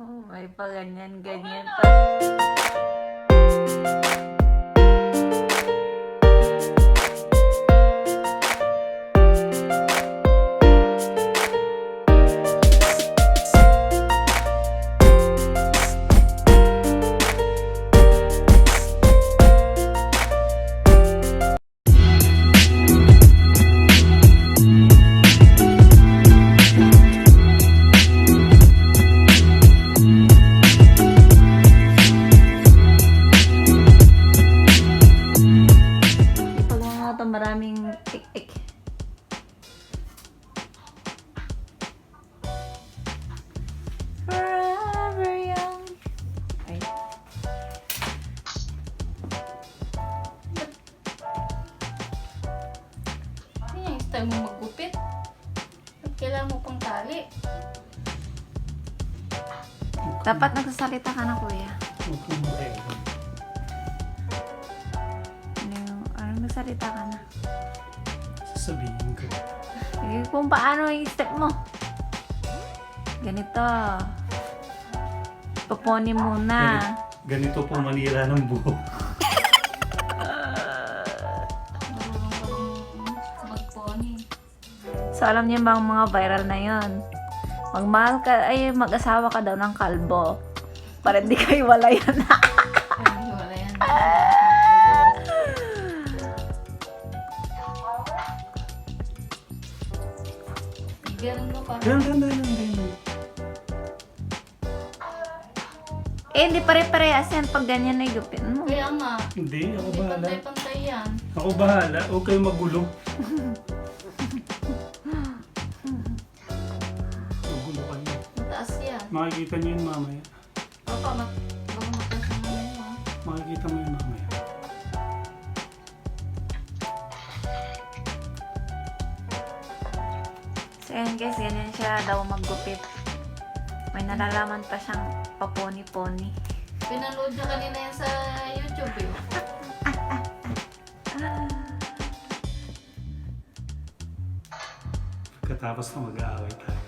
May pa ganyan-ganyan pa. Maraming ik-ik. Forever young. Ay. Ano yung style mo maggupit? At kailangan mo pang tali. Dapat nagsasalita ka na, kuya. Ano, nagsalita ka na? Sasabihin ko. Kung paano yung step mo. Ganito. Paponi muna. Ganito po manira ng buhok. Magponi. So, alam niyo ba ang mga viral na yon? Magmahal ka, ay mag-asawa ka daw ng kalbo. Para hindi kayo walayan. Ay, wala yan. Ganun mo pa. Ganun. Hindi pare-parehas yan pag ganyan na igupin mo. Kaya nga. Hindi, ako Hindi bahala. pantay-pantay yan. Ako bahala. Huwag kayo magulo. Magulo kayo. Mataas yan. Makikita niyo yun mamaya. Papa, baka mataas ang mga yun. Makikita mo yun mamaya. So, ayan guys, ganyan siya daw maggupit. May nalalaman pa siyang paponi-poni. Pinanood niya kanina yan sa YouTube eh. Pagkatapos na mag-aaway tayo.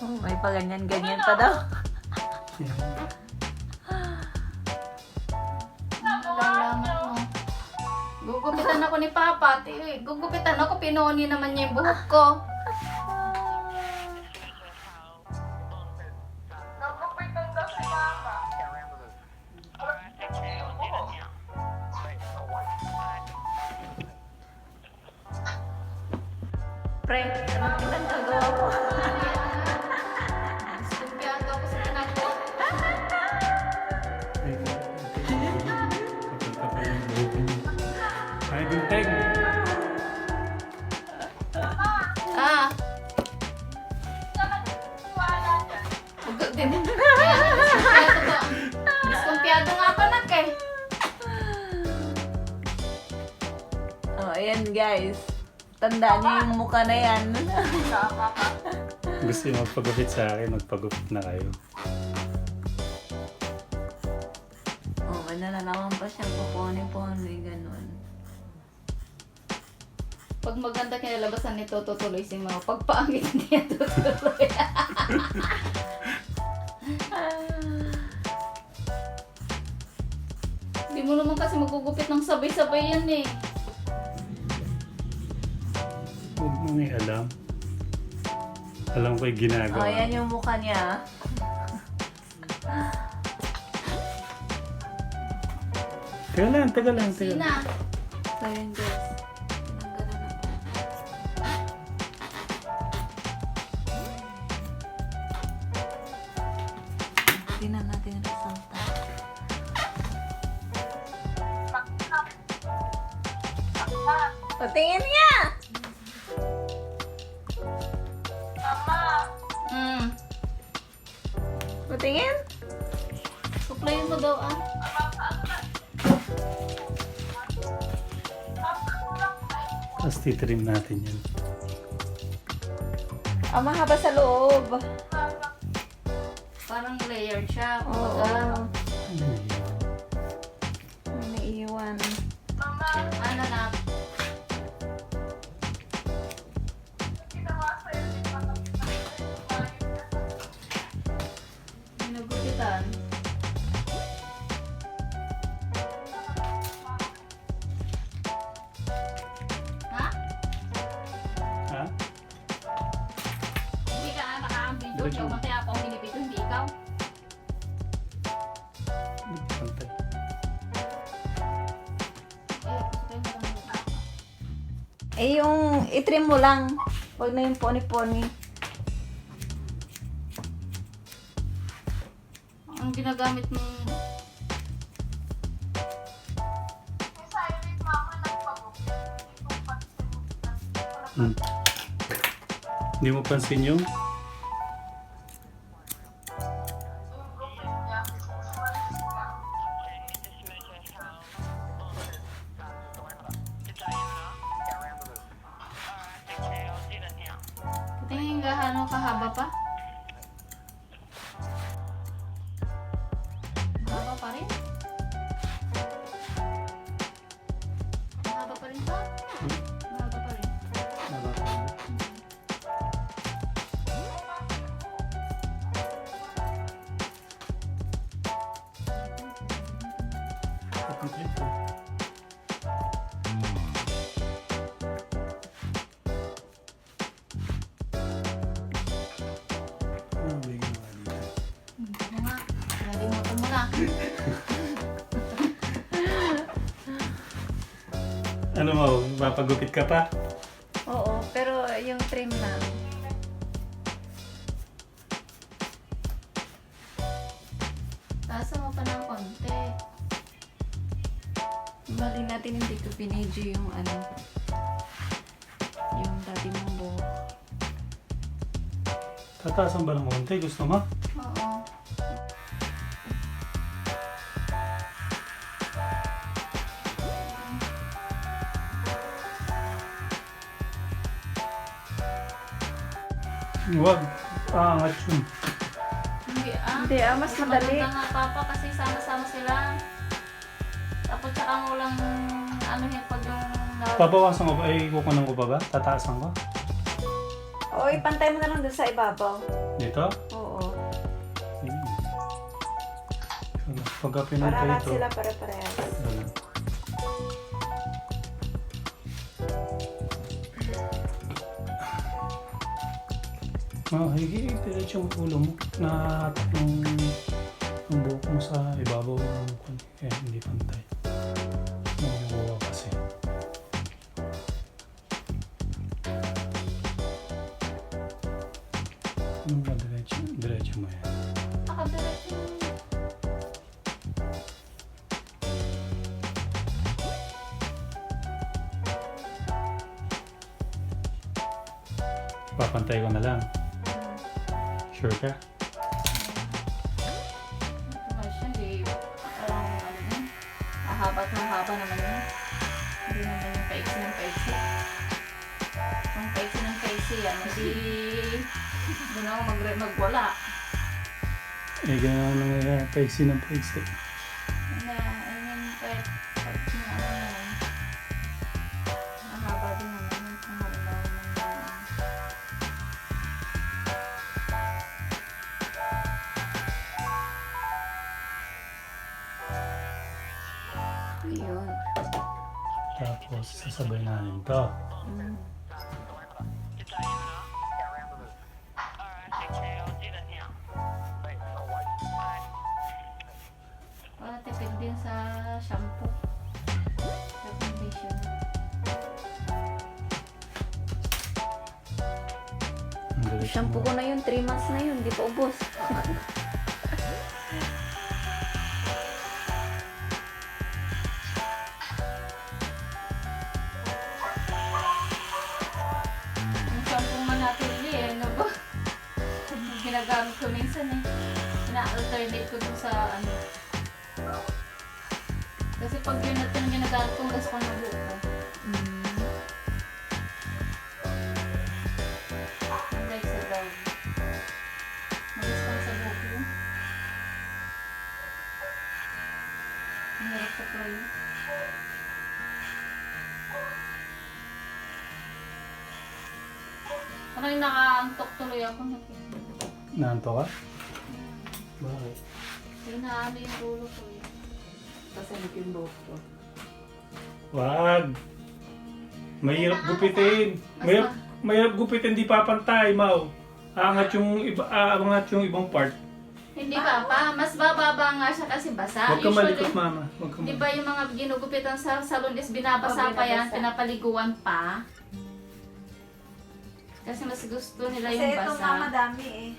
Oh, may pa ganyan-ganyan pa daw. Yan. Lalaman mo. Gugupitan ako ni Papa. Gugupitan ako, pinoni naman niya yung buhok ko. Pre, anong pinagagawa ko? Skumpiyado ako sa ginagawa. Ay, kapal-kapal yung buhok niyo. Ay, binteng! Ah! Huwag din. Kaya skumpiyado ko. Skumpiyado nga ako nak eh. Oh, ayan guys. Tandaan niyo yung mukha na yan. Gusto niyo magpagupit sa akin, magpagupit na kayo. Oh, may nalalaman pa siyang paponi-poni, ganun. Pag maganda kinalabasan nito, tutuloy si Mao. Pag pangit niya, tutuloy. Hindi mo naman kasi magugupit ng sabay-sabay yan eh. Huwag mo may alam. Alam ko yung Oh, ginagawa. ayan yung mukha niya. Taga lang. Sina? So, ayan guys. Tinanggalan na. Tingnan natin yung resulta. Patingin niya! Patingin? Suplayin mo daw ah. Tapos titrim natin yan. Mahaba sa loob. Parang layered siya. Oo. Kumbaga, Ano yun? May naiiwan. ano na, Ito, Diretso. ikaw matay ako ang pinipito, hindi ikaw. Pantay. Eh, gusto ko yung lang. Eh, yung itrim mo lang. Huwag na yung pony-pony. Ang ginagamit mong Hmm. Hindi mo pansin yung? tingin nga ano kahaba pa? Mahaba pa rin? Mahaba pa rin pa? Mahaba pa rin. Ano nga? Nalimutan mo na. Ano mo, mapagupit ka pa? Oo, pero yung trim lang. Tasa mo pa ng konti. Bali natin hindi ko pinedyo yung ano. Yung dati mong buhok. Tataasan ba ng konti? Gusto mo? Oo. Huwag. Angat yun. Hindi ah. Hindi mas madali. Maganda nga papa kasi sama-sama sila. Tapos tsaka mo lang ano yun pag yung Pabawasan ko ba? Ay, kukunan ko ba ba? Tataasan ko? Oo, ipantay mo na lang dun sa ibabaw. Dito? Oo. Sige. Pagka Para pinantay lahat ito. sila pare-parehas. Ganun. Higi, diretso yung ulo mo. Nahatak yung buhok mo sa ibabaw ng konti. Kaya hindi pantay. Nakuha kasi. Ano ba diretso? Diretso mo yan. nakadiretso. Papantay ko na lang. Sure ka? Kasi hindi parang ano yun. Mahaba at mahaba naman yun. Hindi naman yung paiksi ng paiksi. Kung paiksi ng paiksi yan, hindi doon ako magwala. Eh, ganyan na nangyayari. Paiksi ng paiksi. Na, I mean, kahit pag yung ano naman, mahaba din naman yun. Kung halimbawa ng Ayun. Tapos, sasabay natin to. Mm. para tipid din sa shampoo. Sa condition. Ang diretso Shampoo mo. ko na yun, 3 months na yun, di pa ubos. Yung shampoo man natin ano ba? Ginagamit ko minsan eh. Na-alternate ko dun sa ano. Kasi pag yun natin ginagamit ko, gas ko na buo ko. Mm. Like sa daw. Magas ko sa buo ko. Ang hirap sa pro yun. Parang nakaantok tuloy ako. Naanto ka? Bakit? Hinaano yung ulo ko eh. Kasi yung buhok ko. Wag! Mahirap gupitin! Mahirap gupitin, di papantay, Mau! aangat yung ibang part. Hindi ba pa? Mas bababa nga siya kasi basa. Huwag ka Usually, malikot, mama. Huwag ka di malikot. ba yung mga ginugupitan sa salon is binabasa pa yan, binabasa. pinapaliguan pa. Kasi mas gusto nila yung basa. dami eh.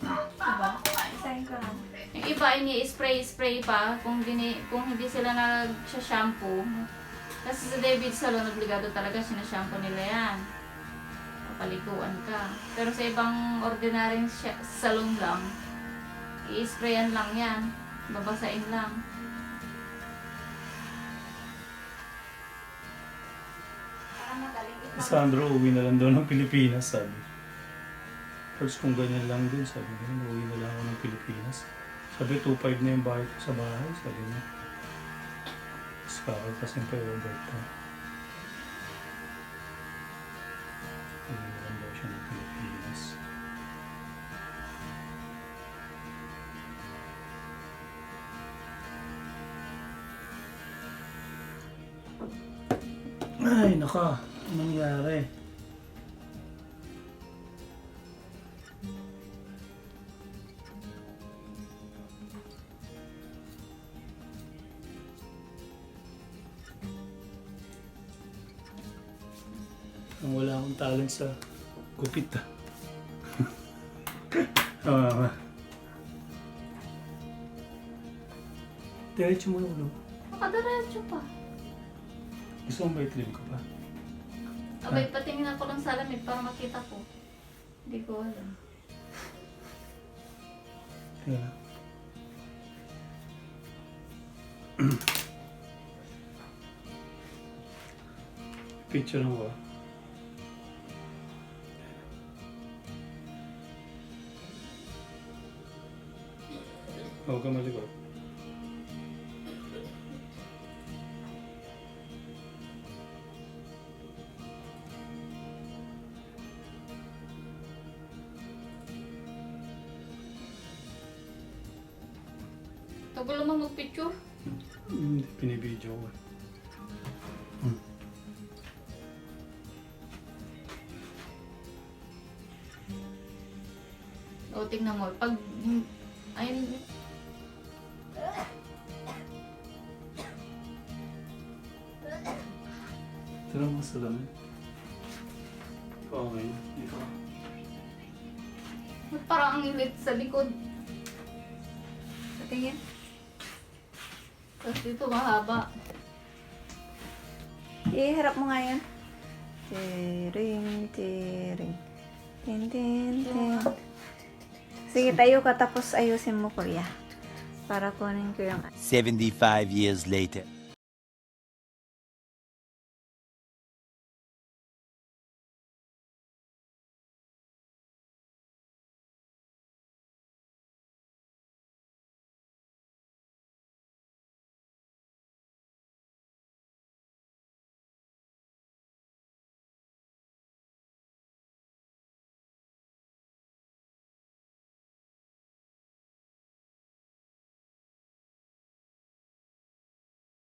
Diba? Isahin ko lang. Yung iba ini-spray pa kung hindi sila nag-shampoo. Kasi sa David Salon, obligado talaga sinashampoo nila yan. Papaliguan ka. Pero sa ibang ordinaryong salon lang, i-sprayan lang yan. Babasain lang. Si Sandro, uwi na lang daw ng Pilipinas, sabi. First, kung ganyan lang din, sabi niya, uwi na lang ako ng Pilipinas. Sabi, 2.5 na yung bahay ko sa bahay, sabi niya. Tapos kakatasin pa yung overtime. Uwi na lang daw siya ng Pilipinas. Ay, naka. Anong nangyari? Ang wala akong talent sa gupit ah. Diretso mo yung ulo. Nakadiretso pa. Gusto mo ba i-trim ko pa? Abay, patingin ako ng salamin para makita ko. Hindi ko alam. Tingnan lang. Picture lang ko. Huwag ka malikot. Tagal naman mag-picture. Pinibidyo ko. O, tingnan mo. Pag, ayun, Tira mo sa lamin. Okay. Dito. parang ang init sa likod. Tingin. Tapos dito mahaba. Iharap mo nga yan. Tiring, tiring. Tin, tin, tin. Sige, tayo ka tapos ayusin mo, Kuya. Para kunin ko yung... 75 years later.